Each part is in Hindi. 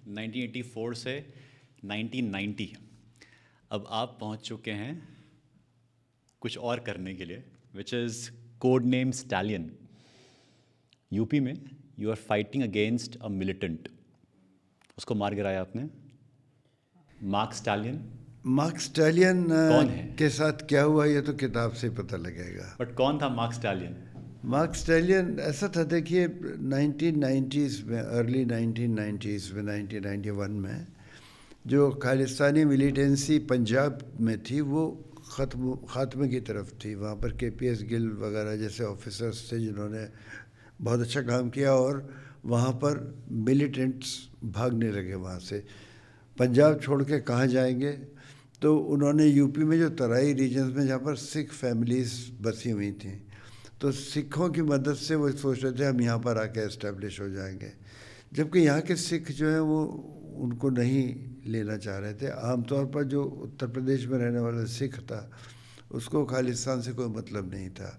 1984 से 1990 अब आप पहुंच चुके हैं कुछ और करने के लिए, which is code name stallion. UP में you are fighting against a militant, उसको मार गिराया आपने। मार्क स्टैलियन मार्क स्टैलियन कौन है? के साथ क्या हुआ ये तो किताब से पता लगेगा। बट कौन था मार्क स्टैलियन? मार्क स्टैलियन ऐसा था, देखिए 1990s में, अर्ली 1990s में, 1991 में जो खालिस्तानी मिलिटेंसी पंजाब में थी वो ख़त्म की तरफ थी। वहाँ पर KPS गिल वगैरह जैसे ऑफिसर्स थे जिन्होंने बहुत अच्छा काम किया और वहाँ पर मिलिटेंट्स भागने लगे वहाँ से। पंजाब छोड़ के कहाँ जाएंगे, तो उन्होंने यूपी में जो तराई रीजन्स में जहाँ पर सिख फैमिलीज़ बसी हुई थी, तो सिखों की मदद से वो सोच रहे थे हम यहाँ पर आके इस्टेब्लिश हो जाएंगे, जबकि यहाँ के सिख जो है वो उनको नहीं लेना चाह रहे थे। आमतौर पर जो उत्तर प्रदेश में रहने वाला सिख था उसको खालिस्तान से कोई मतलब नहीं था।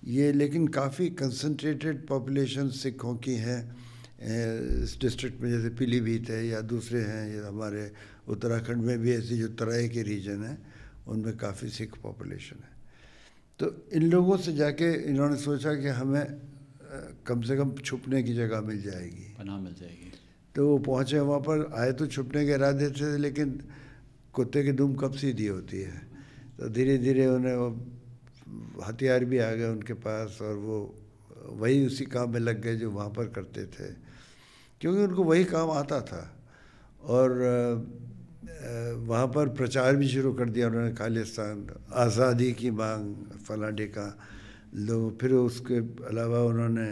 ये लेकिन काफ़ी कंसंट्रेटेड पॉपुलेशन सिखों की है इस डिस्ट्रिक्ट में, जैसे पीलीभीत है या दूसरे हैं, या हमारे उत्तराखंड में भी ऐसी जो तराई के रीजन है उनमें काफ़ी सिख पॉपुलेशन है। तो इन लोगों से जाके इन्होंने सोचा कि हमें कम से कम छुपने की जगह मिल जाएगी, पनाह मिल जाएगी। तो वो पहुँचे वहाँ पर। आए तो छुपने के इरादे थे, लेकिन कुत्ते की दुम कब सीधी होती है, तो धीरे धीरे उन्हें वो हथियार भी आ गए उनके पास और वो वही उसी काम में लग गए जो वहाँ पर करते थे, क्योंकि उनको वही काम आता था। और वहाँ पर प्रचार भी शुरू कर दिया उन्होंने, खालिस्तान आज़ादी की मांग फलाने का लोग। फिर उसके अलावा उन्होंने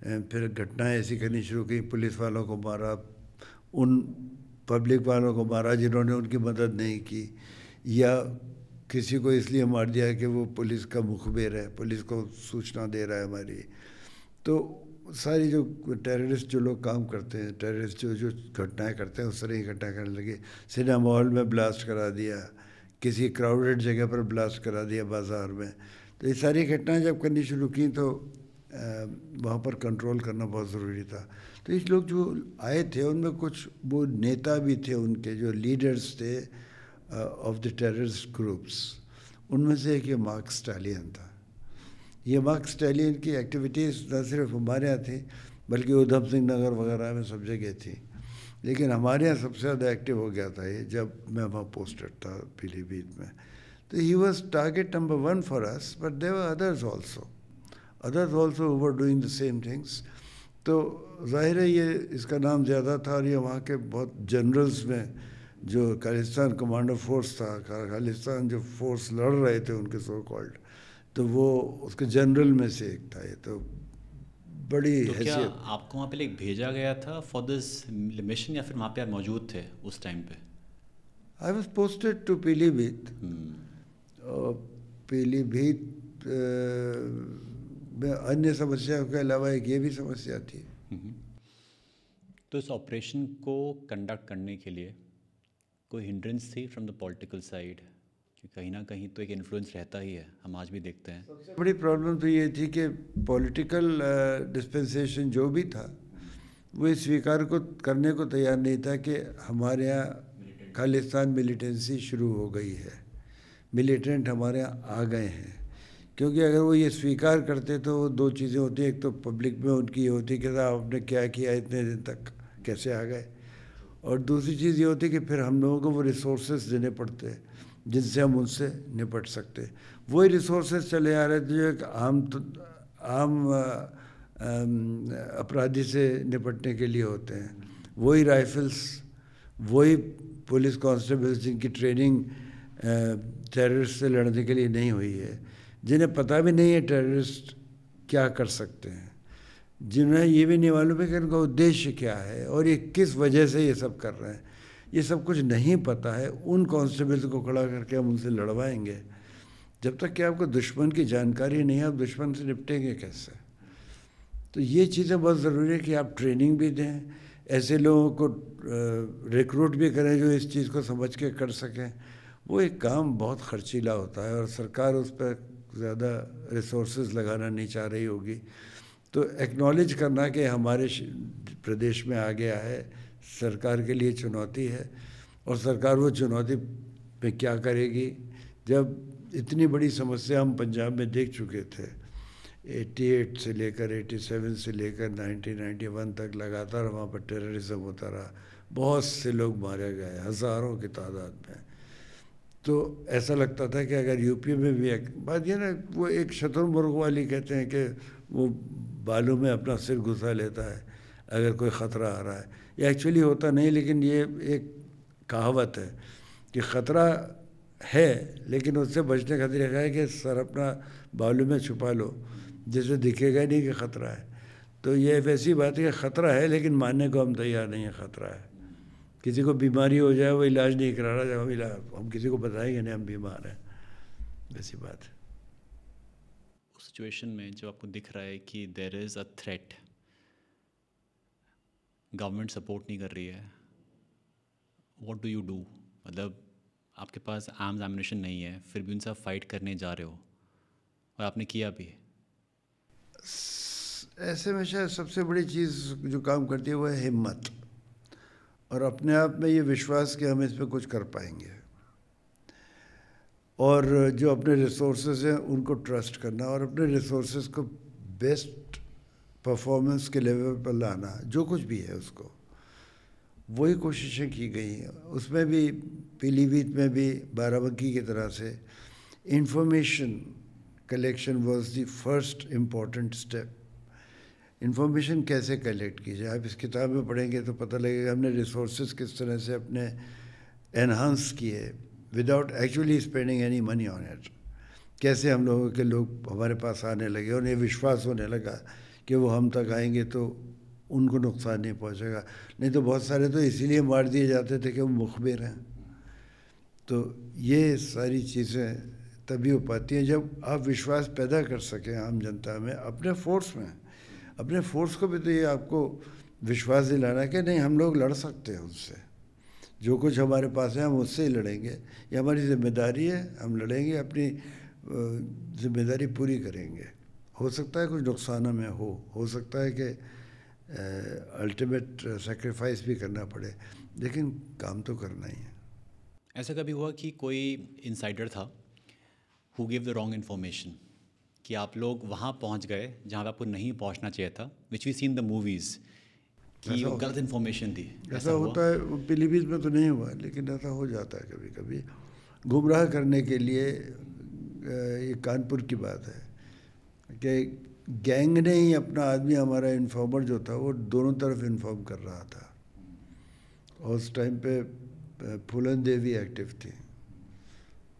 फिर घटनाएं ऐसी करनी शुरू की, पुलिस वालों को मारा, उन पब्लिक वालों को मारा जिन्होंने उनकी मदद नहीं की, या किसी को इसलिए मार दिया कि वो पुलिस का मुखबिर है, पुलिस को सूचना दे रहा है हमारी। तो सारी जो टेररिस्ट जो लोग काम करते हैं, टेररिस्ट जो घटनाएं करते हैं उस तरह की घटनाएं करने लगे। सिनेमा हॉल में ब्लास्ट करा दिया, किसी क्राउडेड जगह पर ब्लास्ट करा दिया बाज़ार में। तो ये सारी घटनाएं जब करनी शुरू की तो वहाँ पर कंट्रोल करना बहुत ज़रूरी था। तो इस लोग जो आए थे उनमें कुछ वो नेता भी थे, उनके जो लीडर्स थे ऑफ द टेररिस्ट ग्रुप्स, उनमें से एक ये मार्क स्टैलियन था। ये मार्क स्टैलियन की एक्टिविटीज़ न सिर्फ हमारे यहाँ थी बल्कि उधम सिंह नगर वगैरह में सब जगह थी, लेकिन हमारे यहाँ सबसे ज़्यादा एक्टिव हो गया था ये जब मैं वहाँ पोस्टेड था पीलीभीत में। तो he was target number 1 for us, but there were others also who were doing the same things. तो जाहिर है ये इसका नाम ज़्यादा था और ये वहाँ के बहुत जनरल्स में, जो खालिस्तान कमांडो फोर्स था, खालिस्तान जो फोर्स लड़ रहे थे उनके सो कॉल्ड, तो वो उसके जनरल में से एक था ये। तो बड़ी तो क्या हैसियत। आपको वहाँ पे लाइक भेजा गया था फॉर दिस मिशन, या फिर वहाँ पे आप मौजूद थे उस टाइम पे? I was posted to Pilibhit. और पीलीभीत में अन्य समस्याओं के अलावा एक ये भी समस्या थी। तो इस ऑपरेशन को कंडक्ट करने के लिए कोई हिंड्रेंस थी फ्रॉम द पॉलिटिकल साइड? कि कहीं ना कहीं तो एक इन्फ्लुएंस रहता ही है, हम आज भी देखते हैं। सबसे बड़ी प्रॉब्लम तो ये थी कि पॉलिटिकल डिस्पेंसेशन जो भी था वो इस स्वीकार को करने को तैयार नहीं था कि हमारे यहाँ खालिस्तान मिलिटेंसी शुरू हो गई है, मिलिटेंट हमारे यहाँ आ गए हैं। क्योंकि अगर वो ये स्वीकार करते तो दो चीज़ें होती, एक तो पब्लिक में उनकी ये होती कि साहब आपने क्या किया इतने दिन तक, कैसे आ गए, और दूसरी चीज़ ये होती कि फिर हम लोगों को वो रिसोर्सेज देने पड़ते जिनसे हम उनसे निपट सकते। वही रिसोर्सेज चले आ रहे थे जो एक आम अपराधी से निपटने के लिए होते हैं। वही राइफल्स, वही पुलिस कांस्टेबल्स जिनकी ट्रेनिंग टेररिस्ट से लड़ने के लिए नहीं हुई है, जिन्हें पता भी नहीं है टेररिस्ट क्या कर सकते हैं, जिन्हें ये भी नहीं मालूम है कि इनका उद्देश्य क्या है और ये किस वजह से ये सब कर रहे हैं, ये सब कुछ नहीं पता है। उन कांस्टेबल्स को खड़ा करके हम उनसे लड़वाएंगे, जब तक कि आपको दुश्मन की जानकारी नहीं है आप दुश्मन से निपटेंगे कैसे? तो ये चीज़ें बहुत ज़रूरी है कि आप ट्रेनिंग भी दें, ऐसे लोगों को रिक्रूट भी करें जो इस चीज़ को समझ के कर सकें। वो एक काम बहुत खर्चीला होता है और सरकार उस पर ज़्यादा रिसोर्सेज लगाना नहीं चाह रही होगी। तो एक्नॉलेज करना कि हमारे प्रदेश में आ गया है, सरकार के लिए चुनौती है। और सरकार वो चुनौती पे क्या करेगी, जब इतनी बड़ी समस्या हम पंजाब में देख चुके थे 88 से लेकर 87 से लेकर 1991 तक लगातार वहाँ पर टेररिज्म होता रहा, बहुत से लोग मारे गए हज़ारों की तादाद में। तो ऐसा लगता था कि अगर यूपी में भी बात ये ना, वो एक शतुरमुर्ग वाली कहते हैं कि वो बालों में अपना सिर घुसा लेता है अगर कोई ख़तरा आ रहा है। ये एक्चुअली होता नहीं, लेकिन ये एक कहावत है कि ख़तरा है लेकिन उससे बचने का तरीका है कि सर अपना बालों में छुपा लो, जिससे दिखेगा नहीं कि ख़तरा है। तो ये वैसी बात है कि ख़तरा है लेकिन मानने को हम तैयार नहीं है ख़तरा है। किसी को बीमारी हो जाए वो इलाज नहीं करा रहा, जब हम किसी को बताएंगे नहीं हम बीमार हैं, वैसी बात है। उस सिचुएशन में जब आपको दिख रहा है कि there is a threat, government support नहीं कर रही है, व्हाट डू यू डू? मतलब आपके पास आर्म्स एम्युनिशन नहीं है, फिर भी उनसे फाइट करने जा रहे हो और आपने किया भी। ऐसे में शायद सबसे बड़ी चीज़ जो काम करती है वो है हिम्मत और अपने आप में ये विश्वास कि हम इस पे कुछ कर पाएंगे, और जो अपने रिसोर्सेज हैं उनको ट्रस्ट करना और अपने रिसोर्सेज को बेस्ट परफॉर्मेंस के लेवल पर लाना, जो कुछ भी है उसको, वही कोशिशें की गई हैं। उसमें भी पीलीभीत में भी बाराबंकी की तरह से information collection was the first important step. Information कैसे कलेक्ट की जाए, आप इस किताब में पढ़ेंगे तो पता लगेगा हमने रिसोर्सेज किस तरह से अपने एनहांस किए without actually spending any money on it. कैसे हम लोगों के लोग हमारे पास आने लगे, उन्हें विश्वास होने लगा कि वो हम तक आएंगे तो उनको नुकसान नहीं पहुंचेगा। नहीं तो बहुत सारे तो इसीलिए मार दिए जाते थे कि वो मुखबिर हैं। तो ये सारी चीज़ें तभी हो पाती हैं जब आप विश्वास पैदा कर सकें आम जनता में, अपने फोर्स में। अपने फोर्स को भी तो ये आपको विश्वास दिलाना कि नहीं हम लोग लड़ सकते हैं उनसे, जो कुछ हमारे पास है हम उससे ही लड़ेंगे, ये हमारी जिम्मेदारी है, हम लड़ेंगे, अपनी जिम्मेदारी पूरी करेंगे। हो सकता है कुछ नुकसान हमें हो सकता है कि अल्टीमेट सेक्रीफाइस भी करना पड़े, लेकिन काम तो करना ही है। ऐसा कभी हुआ कि कोई इनसाइडर था who give the wrong information, कि आप लोग वहाँ पहुँच गए जहाँ आपको नहीं पहुँचना चाहिए था, which we seen the movies, कि वो गलत इन्फॉर्मेशन थी? ऐसा होता है, पीलीभीत में तो नहीं हुआ लेकिन ऐसा हो जाता है कभी कभी, गुमराह करने के लिए। ये कानपुर की बात है कि गैंग ने ही अपना आदमी, हमारा इन्फॉर्मर जो था वो दोनों तरफ इन्फॉर्म कर रहा था, और उस टाइम पे फूलन देवी एक्टिव थी।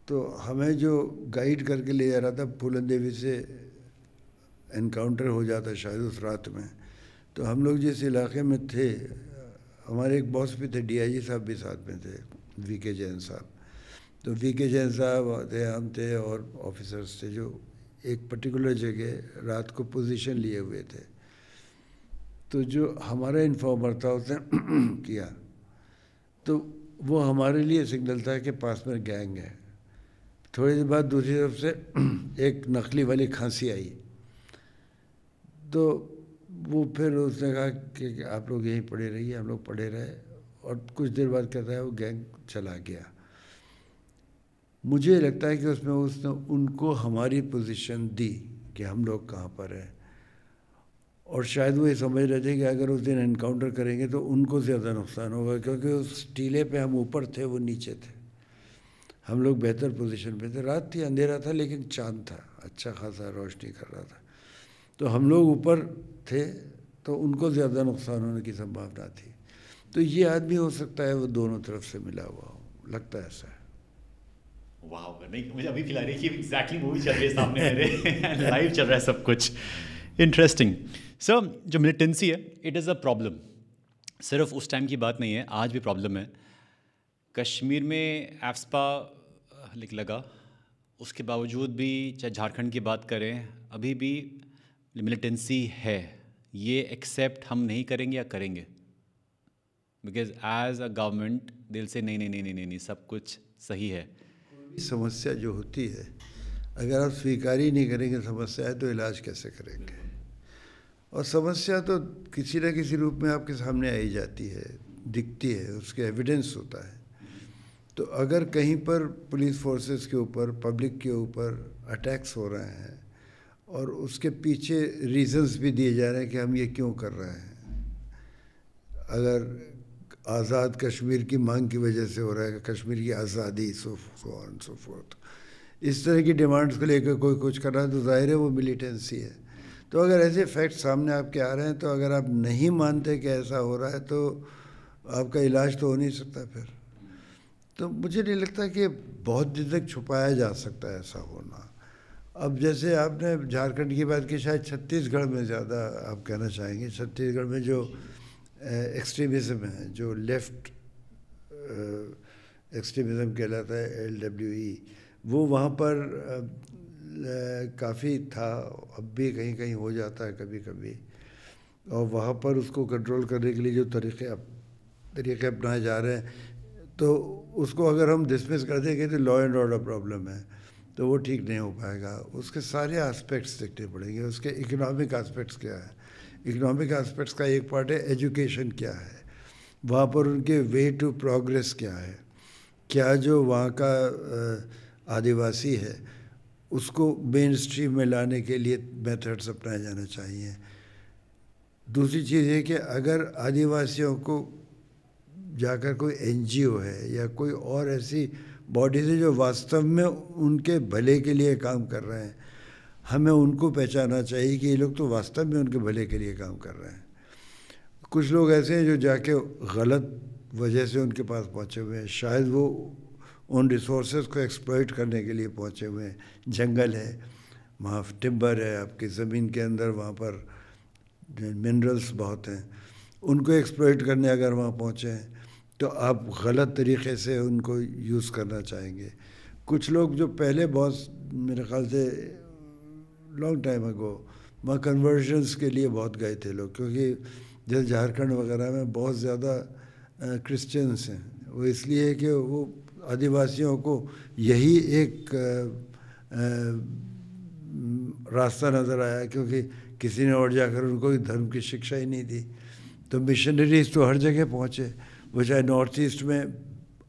तो हमें जो गाइड करके ले जा रहा था, फूलन देवी से एनकाउंटर हो जाता शायद उस रात में। तो हम लोग जिस इलाके में थे, हमारे एक बॉस भी थे, डीआईजी साहब भी साथ में थे, वीके जैन साहब। तो वीके जैन साहब थे, हम थे और ऑफिसर्स थे जो एक पर्टिकुलर जगह रात को पोजीशन लिए हुए थे। तो जो हमारा इन्फॉर्मर था उसने किया, तो वो हमारे लिए सिग्नल था कि पास में गैंग है। थोड़ी देर बाद दूसरी तरफ से एक नकली वाली खांसी आई, तो वो फिर उसने कहा कि आप लोग यहीं पड़े रहिए। हम लोग पड़े रहे और कुछ देर बाद कहता है वो गैंग चला गया। मुझे लगता है कि उसमें उसने उनको हमारी पोजीशन दी कि हम लोग कहाँ पर हैं, और शायद वो ये समझ रहे थे कि अगर उस दिन एनकाउंटर करेंगे तो उनको ज़्यादा नुकसान होगा, क्योंकि उस टीले पे हम ऊपर थे, वो नीचे थे। हम लोग बेहतर पोजीशन पे थे, रात थी, अंधेरा था, लेकिन चाँद था, अच्छा खासा रोशनी कर रहा था। तो हम लोग ऊपर थे तो उनको ज़्यादा नुकसान होने की संभावना थी। तो ये आदमी हो सकता है वो दोनों तरफ से मिला हुआ हो, लगता है ऐसा है। वाह, नहीं मुझे अभी फील आ रही है कि एग्जैक्टली मूवी चल रही है सामने मेरे, लाइव चल रहा है सब कुछ। इंटरेस्टिंग। सर, जो मिलिटेंसी है इट इज़ अ प्रॉब्लम, सिर्फ उस टाइम की बात नहीं है, आज भी प्रॉब्लम है। कश्मीर में एफ्सपा लगा, उसके बावजूद भी चाहे झारखंड की बात करें, अभी भी मिलिटेंसी है। ये एक्सेप्ट हम नहीं करेंगे या करेंगे? बिकॉज एज अ गवर्नमेंट दिल से नहीं नहीं नहीं नहीं नहीं नहीं सब कुछ सही है। समस्या जो होती है, अगर आप स्वीकार ही नहीं करेंगे समस्या है तो इलाज कैसे करेंगे? और समस्या तो किसी न किसी रूप में आपके सामने आई जाती है। दिखती है, उसके एविडेंस होता है। तो अगर कहीं पर पुलिस फोर्सेस के ऊपर, पब्लिक के ऊपर अटैक्स हो रहे हैं और उसके पीछे रीजंस भी दिए जा रहे हैं कि हम ये क्यों कर रहे हैं, अगर आज़ाद कश्मीर की मांग की वजह से हो रहा है, कश्मीर की आज़ादी, सो ऑन सो फोर्थ, इस तरह की डिमांड्स को लेकर कोई कुछ कर रहा है, तो जाहिर है वो मिलिटेंसी है। तो अगर ऐसे फैक्ट सामने आपके आ रहे हैं, तो अगर आप नहीं मानते कि ऐसा हो रहा है, तो आपका इलाज तो हो नहीं सकता फिर। तो मुझे नहीं लगता कि बहुत दिन तक छुपाया जा सकता है ऐसा होना। अब जैसे आपने झारखंड की बात की, शायद छत्तीसगढ़ में ज़्यादा आप कहना चाहेंगे, छत्तीसगढ़ में जो एक्सट्रीमिज़म है, जो लेफ़्ट एक्सट्रीमिज़म कहलाता है, LWE, वो वहाँ पर काफ़ी था, अब भी कहीं कहीं हो जाता है कभी कभी। और वहाँ पर उसको कंट्रोल करने के लिए जो तरीक़े अपनाए जा रहे हैं, तो उसको अगर हम डिसमिस कर देंगे तो लॉ एंड ऑर्डर प्रॉब्लम है, तो वो ठीक नहीं हो पाएगा। उसके सारे एस्पेक्ट्स देखने पड़ेंगे। उसके इकोनॉमिक एस्पेक्ट्स क्या है, इकोनॉमिक एस्पेक्ट्स का एक पार्ट है एजुकेशन क्या है, वहाँ पर उनके वे टू प्रोग्रेस क्या है, क्या जो वहाँ का आदिवासी है उसको मेन स्ट्रीम में लाने के लिए मेथड्स अपनाए जाना चाहिए। दूसरी चीज़ है कि अगर आदिवासियों को जाकर कोई NGO है या कोई और ऐसी बॉडीज है जो वास्तव में उनके भले के लिए काम कर रहे हैं, हमें उनको पहचानना चाहिए कि ये लोग तो वास्तव में उनके भले के लिए काम कर रहे हैं। कुछ लोग ऐसे हैं जो जाके गलत वजह से उनके पास पहुंचे हुए हैं, शायद वो उन रिसोर्सेज को एक्सप्लॉइट करने के लिए पहुंचे हुए हैं। जंगल है, वहाँ टिम्बर है, आपकी ज़मीन के अंदर वहाँ पर मिनरल्स बहुत हैं, उनको एक्सप्लॉइट करने अगर वहाँ पहुँचे हैं तो आप गलत तरीक़े से उनको यूज़ करना चाहेंगे। कुछ लोग जो पहले बहुत, मेरे ख़्याल से लॉन्ग टाइम अगो, वहाँ कन्वर्जन्स के लिए बहुत गए थे लोग, क्योंकि जैसे झारखंड वगैरह में बहुत ज़्यादा क्रिश्चियंस हैं। वो इसलिए है कि वो आदिवासियों को यही एक रास्ता नज़र आया, क्योंकि किसी ने और जाकर उनको धर्म की शिक्षा ही नहीं दी। तो मिशनरीज तो हर जगह पहुँचे, वो चाहे नॉर्थ ईस्ट में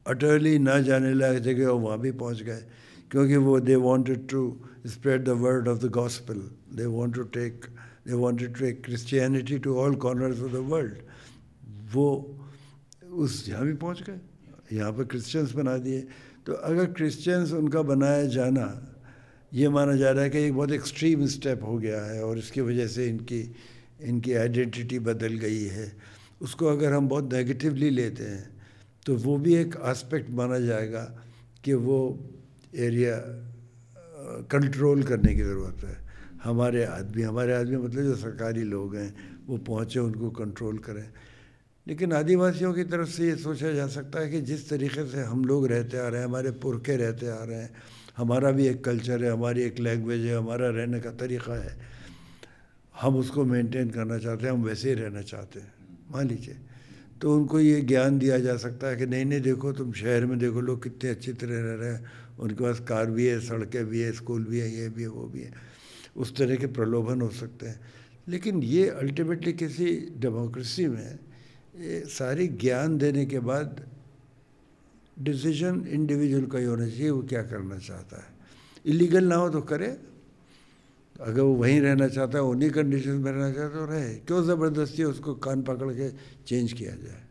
अटरली ना जाने लायक जगह हो वहाँ भी पहुँच गए, क्योंकि वो they wanted to spread the word of the gospel, they wanted to take Christianity to all corners of the world. वो उस यहाँ भी पहुँच गए, यहाँ पर क्रिश्चियंस बना दिए। तो अगर क्रिश्चियंस उनका बनाया जाना, ये माना जा रहा है कि एक बहुत एक्सट्रीम स्टेप हो गया है और इसकी वजह से इनकी आइडेंटिटी बदल गई है, उसको अगर हम बहुत नेगेटिवली लेते हैं तो वो भी एक एस्पेक्ट माना जाएगा कि वो एरिया कंट्रोल करने की ज़रूरत है। हमारे आदमी मतलब जो सरकारी लोग हैं वो पहुँचे, उनको कंट्रोल करें। लेकिन आदिवासियों की तरफ से ये सोचा जा सकता है कि जिस तरीके से हम लोग रहते आ रहे हैं, हमारे पुरखे रहते आ रहे हैं, हमारा भी एक कल्चर है, हमारी एक लैंग्वेज है, हमारा रहने का तरीक़ा है, हम उसको मेंटेन करना चाहते हैं, हम वैसे ही रहना चाहते हैं, मान लीजिए। तो उनको ये ज्ञान दिया जा सकता है कि नहीं नहीं, देखो तुम शहर में देखो लोग कितने अच्छी तरह रह रहे हैं, उनके पास कार भी है, सड़कें भी है, स्कूल भी है, ये भी है, वो भी है। उस तरह के प्रलोभन हो सकते हैं। लेकिन ये अल्टीमेटली किसी डेमोक्रेसी में ये सारी ज्ञान देने के बाद डिसीजन इंडिविजुअल का ही होना चाहिए, वो क्या करना चाहता है। इलीगल ना हो तो करे, अगर वो वहीं रहना चाहता है, उन्हीं कंडीशन में रहना चाहता है तो रहे, क्यों ज़बरदस्ती उसको कान पकड़ के चेंज किया जाए।